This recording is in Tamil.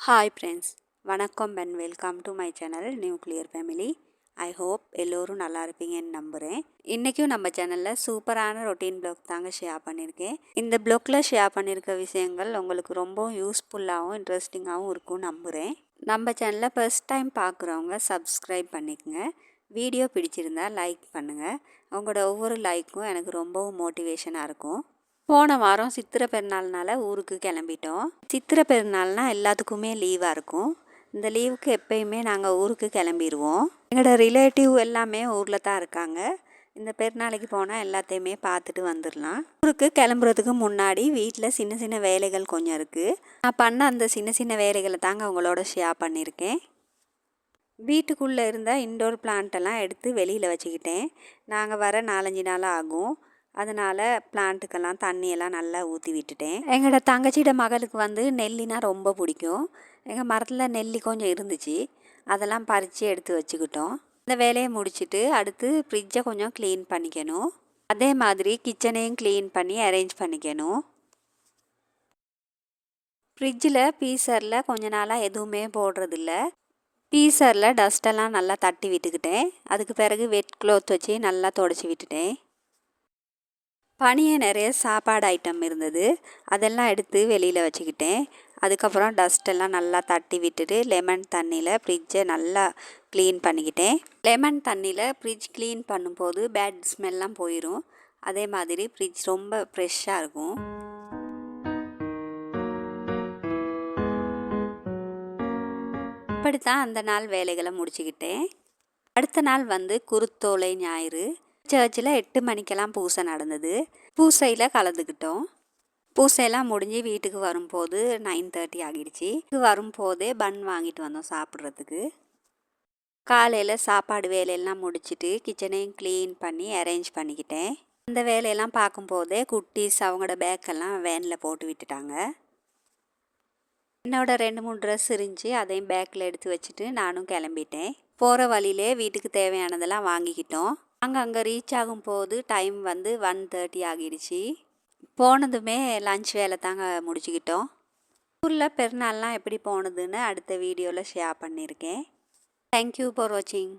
ஹாய் ஃப்ரெண்ட்ஸ், வணக்கம் and welcome to my channel nuclear family. I hope எல்லோரும் நல்லா இருப்பீங்கன்னு நம்புகிறேன். இன்றைக்கும் நம்ம சேனலில் சூப்பரான ரொட்டீன் ப்ளாக் தாங்க ஷேர் பண்ணியிருக்கேன். இந்த ப்ளாக்கில் ஷேர் பண்ணியிருக்க விஷயங்கள் உங்களுக்கு ரொம்ப யூஸ்ஃபுல்லாகவும் இன்ட்ரெஸ்டிங்காகவும் இருக்கும்னு நம்புகிறேன். நம்ம சேனலில் ஃபர்ஸ்ட் டைம் பார்க்குறவங்க சப்ஸ்கிரைப் பண்ணிக்கோங்க. வீடியோ பிடிச்சிருந்தா லைக் பண்ணுங்கள். உங்களோட ஒவ்வொரு லைக்கும் எனக்கு ரொம்பவும் மோட்டிவேஷனாக இருக்கும். போன வாரம் சித்திரை பெருநாள்னால ஊருக்கு கிளம்பிட்டோம். சித்திரை பெருநாள்னால் எல்லாத்துக்குமே லீவாக இருக்கும். இந்த லீவுக்கு எப்பயுமே நாங்கள் ஊருக்கு கிளம்பிடுவோம். எங்களோட ரிலேட்டிவ் எல்லாமே ஊரில் தான் இருக்காங்க. இந்த பெருநாளைக்கு போனால் எல்லாத்தையுமே பார்த்துட்டு வந்துடலாம். ஊருக்கு கிளம்புறதுக்கு முன்னாடி வீட்டில் சின்ன சின்ன வேலைகள் கொஞ்சம் இருக்குது. நான் பண்ண அந்த சின்ன சின்ன வேலைகளை தாங்க அவங்களோட ஷேர் பண்ணியிருக்கேன். வீட்டுக்குள்ளே இருந்த இன்டோர் பிளான்ட்டெல்லாம் எடுத்து வெளியில் வச்சுக்கிட்டேன். நாங்கள் வர 4-5 நாள் ஆகும். அதனால் பிளான்ட்டுக்கெல்லாம் தண்ணியெல்லாம் நல்லா ஊற்றி விட்டுட்டேன். எங்களோட தங்கச்சியோட மகளுக்கு வந்து நெல்லினா ரொம்ப பிடிக்கும். எங்கள் மரத்தில் நெல்லி கொஞ்சம் இருந்துச்சு, அதெல்லாம் பறித்து எடுத்து வச்சுக்கிட்டோம். இந்த வேலையை முடிச்சுட்டு அடுத்து ஃப்ரிட்ஜை கொஞ்சம் க்ளீன் பண்ணிக்கணும். அதே மாதிரி கிச்சனையும் க்ளீன் பண்ணி அரேஞ்ச் பண்ணிக்கணும். ஃப்ரிட்ஜில் பீசரில் கொஞ்ச நாளாக எதுவுமே போடுறதில்ல. பீசரில் டஸ்ட்டெல்லாம் நல்லா தட்டி விட்டுக்கிட்டேன். அதுக்கு பிறகு வெட் க்ளோத் வச்சு நல்லா தொடச்சி விட்டுட்டேன். பனியே நிறைய சாப்பாடு ஐட்டம் இருந்தது, அதெல்லாம் எடுத்து வெளியில் வச்சுக்கிட்டேன். அதுக்கப்புறம் டஸ்ட்டெல்லாம் நல்லா தட்டி விட்டுட்டு லெமன் தண்ணியில் ஃப்ரிட்ஜை நல்லா க்ளீன் பண்ணிக்கிட்டேன். லெமன் தண்ணியில் ஃப்ரிட்ஜ் க்ளீன் பண்ணும்போது பேட் ஸ்மெல்லாம் போயிடும். அதே மாதிரி ஃப்ரிட்ஜ் ரொம்ப ஃப்ரெஷ்ஷாக இருக்கும். அப்படித்தான் அந்த நாள் வேலைகளை முடிச்சுக்கிட்டேன். அடுத்த நாள் வந்து குருத்தோலை ஞாயிறு. சர்ச்சில் 8 மணிக்கெல்லாம் பூசை நடந்தது. பூசையில் கலந்துக்கிட்டோம். பூசையெல்லாம் முடிஞ்சு வீட்டுக்கு வரும்போது 9:30 ஆகிடுச்சு. வரும்போதே பன் வாங்கிட்டு வந்தோம் சாப்பிட்றதுக்கு. காலையில் சாப்பாடு வேலையெல்லாம் முடிச்சுட்டு கிச்சனையும் க்ளீன் பண்ணி அரேஞ்ச் பண்ணிக்கிட்டேன். அந்த வேலையெல்லாம் பார்க்கும்போதே குட்டீஸ் அவங்களோட பேக்கெல்லாம் வேனில் போட்டு விட்டுட்டாங்க. என்னோட 2-3 ட்ரெஸ் இருந்துச்சு, அதையும் பேக்கில் எடுத்து வச்சுட்டு நானும் கிளம்பிட்டேன். போகிற வழியிலே வீட்டுக்கு தேவையானதெல்லாம் வாங்கிக்கிட்டோம். அங்கே ரீச் ஆகும்போது டைம் வந்து 1:30 ஆகிடுச்சு. போனதுமே லன்ச் வேலை தாங்க முடிச்சுக்கிட்டோம். ஊரில் பெருநாள்லாம் எப்படி போனதுன்னு அடுத்த வீடியோவில் ஷேர் பண்ணியிருக்கேன். தேங்க்யூ ஃபார் வாட்சிங்.